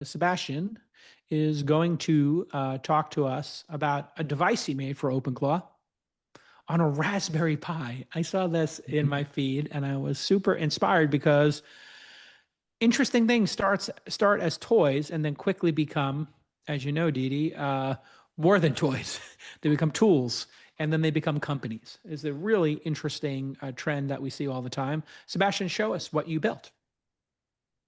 Sebastian is going to talk to us about a device he made for OpenClaw on a Raspberry Pi. I saw this in my feed and I was super inspired because interesting things start as toys and then quickly become, as you know, Didi, more than toys. They become tools and then they become companies. It's a really interesting trend that we see all the time. Sebastian, show us what you built.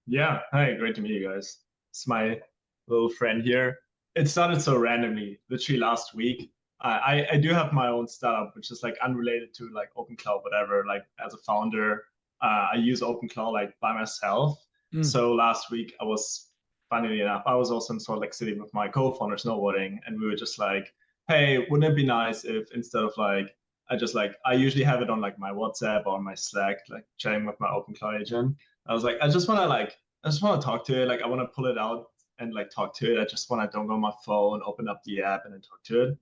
Yeah, hi, great to meet you guys. It's my little friend here. It started so randomly, literally last week. I do have my own startup, which is like unrelated to like OpenClaw, whatever. Like as a founder, I use OpenClaw like by myself. Mm. So last week funnily enough, I was also in Salt Lake City with my co-founder snowboarding, and we were just like, hey, wouldn't it be nice if instead of like I usually have it on like my WhatsApp or my Slack, like chatting with my OpenClaw agent. I was like, I just want to talk to it. Like, I want to pull it out and like talk to it. I just want to download my phone, open up the app, and then talk to it.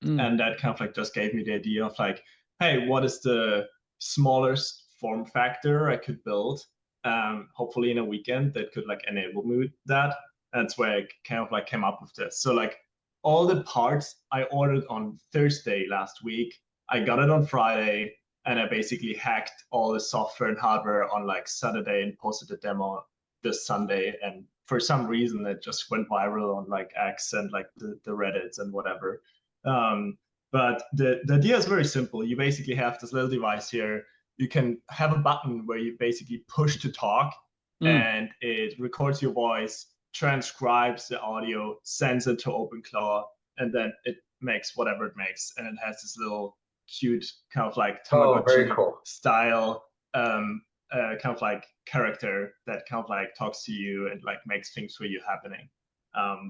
Mm. And that kind of like just gave me the idea of like, hey, what is the smallest form factor I could build? Hopefully in a weekend that could like enable me with that. That's where I kind of like came up with this. So like all the parts I ordered on Thursday last week, I got it on Friday, and I basically hacked all the software and hardware on like Saturday and posted a demo this Sunday. And for some reason, it just went viral on like X and like the Reddits and whatever. Um, but the idea is very simple. You basically have this little device here. You can have a button where you basically push to talk, Mm. and it records your voice, transcribes the audio, sends it to OpenClaw, and then it makes whatever it makes. And it has this little cute kind of like Oh, very Tamagotchi cool. style kind of like character that kind of like talks to you and like makes things for you happening.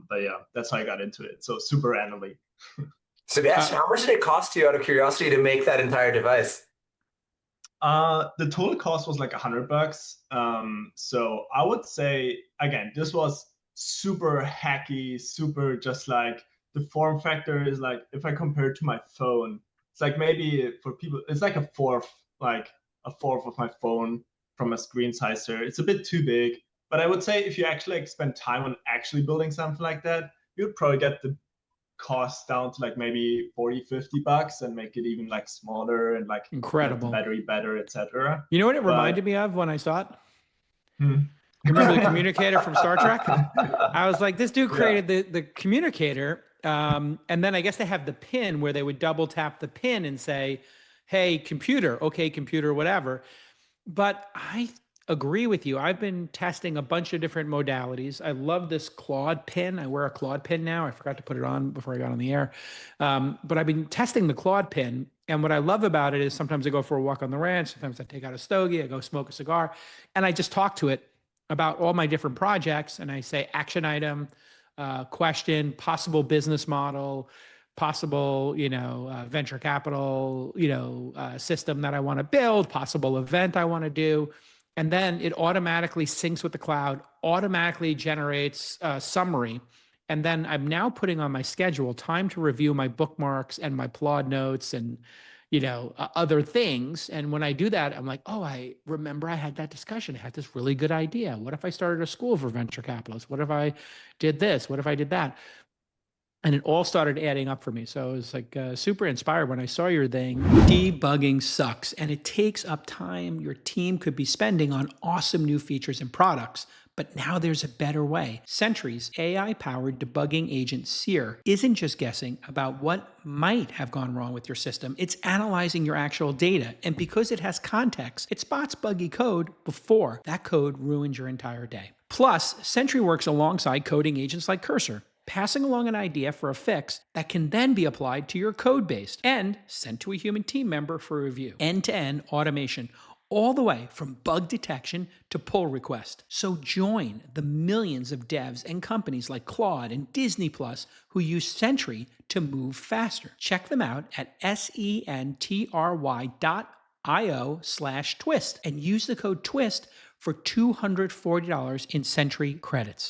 But yeah, that's how I got into it. So super randomly. Sebastian, how much did it cost you out of curiosity to make that entire device? The total cost was like $100. So I would say again, this was super hacky, super just like the form factor is like if I compare it to my phone, it's like maybe for people, it's like a fourth of my phone from a screen size here. It's a bit too big, but I would say if you actually like spend time on actually building something like that, you'd probably get the cost down to like maybe 40-50 bucks and make it even like smaller and like make the Incredible. battery better, etc. You know what it reminded But me of when I saw it? hmm. You remember the communicator from Star Trek? I was like, this dude Yeah. created the communicator. And then I guess they have the pin where they would double tap the pin and say, hey, computer, okay, computer, whatever. But I agree with you. I've been testing a bunch of different modalities. I love this Claude pin. I wear a Claude pin now. I forgot to put it on before I got on the air. But I've been testing the Claude pin. And what I love about it is sometimes I go for a walk on the ranch. Sometimes I take out a stogie. I go smoke a cigar. And I just talk to it about all my different projects. And I say action item, question, possible business model, possible, venture capital, system that I want to build, possible event I want to do. And then it automatically syncs with the cloud, automatically generates a summary. And then I'm now putting on my schedule time to review my bookmarks and my Plod notes and, other things. And when I do that, I'm like, oh, I remember I had that discussion. I had this really good idea. What if I started a school for venture capitalists? What if I did this? What if I did that? And it all started adding up for me. So I was like super inspired when I saw your thing. Debugging sucks and it takes up time your team could be spending on awesome new features and products. But now there's a better way. Sentry's AI-powered debugging agent Seer isn't just guessing about what might have gone wrong with your system, it's analyzing your actual data. And because it has context, it spots buggy code before that code ruins your entire day. Plus, Sentry works alongside coding agents like Cursor, passing along an idea for a fix that can then be applied to your code base and sent to a human team member for review. End-to-end automation, all the way from bug detection to pull request. So join the millions of devs and companies like Claude and Disney Plus who use Sentry to move faster. Check them out at sentry.io/twist and use the code TWIST for $240 in Sentry credits.